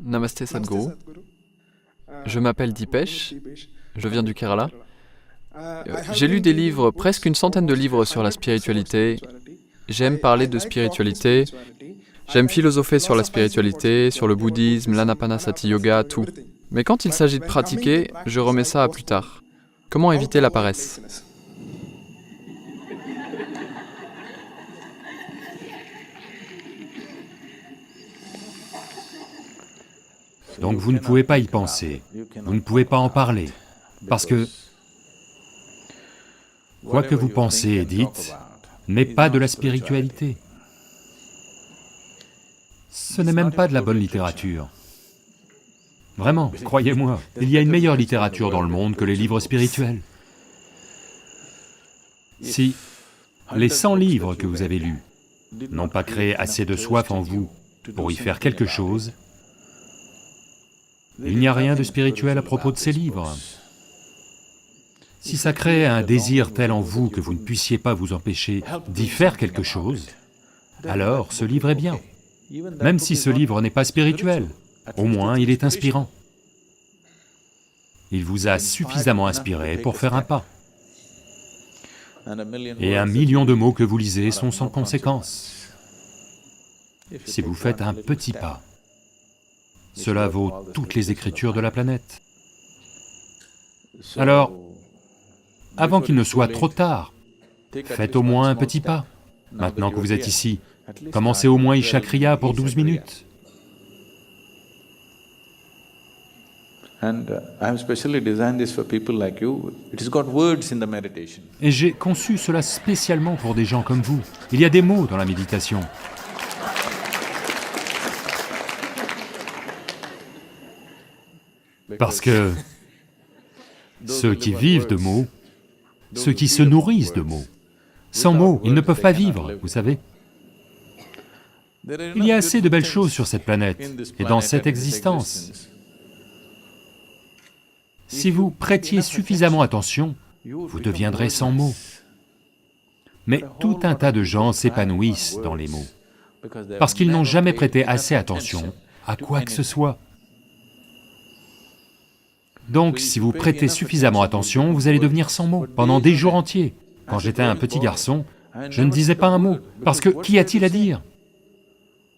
Namasté Sadhguru. Je m'appelle Dipesh, je viens du Kerala. J'ai lu des livres, presque une centaine de livres sur la spiritualité. J'aime parler de spiritualité, j'aime philosopher sur la spiritualité, sur le bouddhisme, l'anapanasati yoga, tout. Mais quand il s'agit de pratiquer, je remets ça à plus tard. Comment éviter la paresse? Donc vous ne pouvez pas y penser, vous ne pouvez pas en parler, parce que quoi que vous pensez et dites n'est pas de la spiritualité. Ce n'est même pas de la bonne littérature. Vraiment, croyez-moi, il y a une meilleure littérature dans le monde que les livres spirituels. Si les 100 livres que vous avez lus n'ont pas créé assez de soif en vous pour y faire quelque chose, il n'y a rien de spirituel à propos de ces livres. Si ça crée un désir tel en vous que vous ne puissiez pas vous empêcher d'y faire quelque chose, alors ce livre est bien. Même si ce livre n'est pas spirituel, au moins il est inspirant. Il vous a suffisamment inspiré pour faire un pas. Et 1 million de mots que vous lisez sont sans conséquence. Si vous faites un petit pas, cela vaut toutes les écritures de la planète. Alors, avant qu'il ne soit trop tard, faites au moins un petit pas. Maintenant que vous êtes ici, commencez au moins Isha Kriya pour 12 minutes. Et j'ai conçu cela spécialement pour des gens comme vous. Il y a des mots dans la méditation. Parce que ceux qui vivent de mots, ceux qui se nourrissent de mots, sans mots, ils ne peuvent pas vivre, vous savez. Il y a assez de belles choses sur cette planète et dans cette existence. Si vous prêtiez suffisamment attention, vous deviendrez sans mots. Mais tout un tas de gens s'épanouissent dans les mots, parce qu'ils n'ont jamais prêté assez attention à quoi que ce soit. Donc, si vous prêtez suffisamment attention, vous allez devenir sans mots, pendant des jours entiers. Quand j'étais un petit garçon, je ne disais pas un mot, parce que qu'y a-t-il à dire?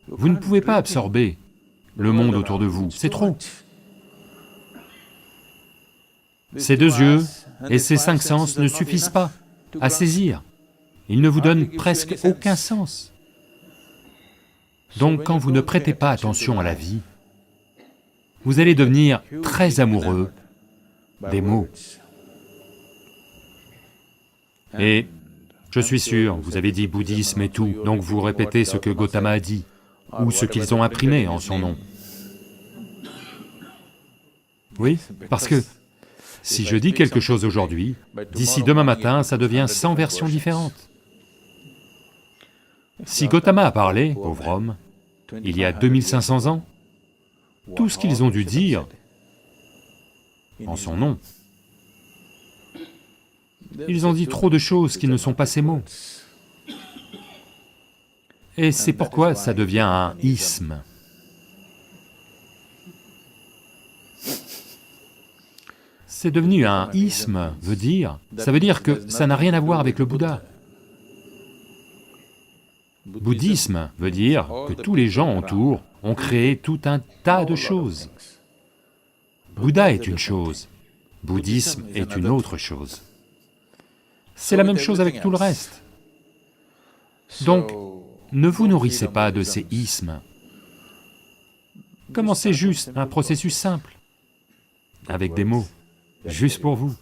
Vous ne pouvez pas absorber le monde autour de vous, c'est trop. Ces 2 yeux et ces 5 sens ne suffisent pas à saisir, ils ne vous donnent presque aucun sens. Donc quand vous ne prêtez pas attention à la vie, vous allez devenir très amoureux des mots. Et je suis sûr, vous avez dit bouddhisme et tout, donc vous répétez ce que Gautama a dit, ou ce qu'ils ont imprimé en son nom. Oui, parce que si je dis quelque chose aujourd'hui, d'ici demain matin, ça devient 100 versions différentes. Si Gautama a parlé, pauvre homme, il y a 2500 ans, tout ce qu'ils ont dû dire en son nom, ils ont dit trop de choses qui ne sont pas ces mots. Et c'est pourquoi ça devient un isme. C'est devenu un isme, ça veut dire que ça n'a rien à voir avec le Bouddha. Bouddhisme veut dire que tous les gens autour ont créé tout un tas de choses. Bouddha est une chose, bouddhisme est une autre chose. C'est la même chose avec tout le reste. Donc, ne vous nourrissez pas de ces ismes. Commencez juste un processus simple, avec des mots, juste pour vous.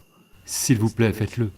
S'il vous plaît, faites-le.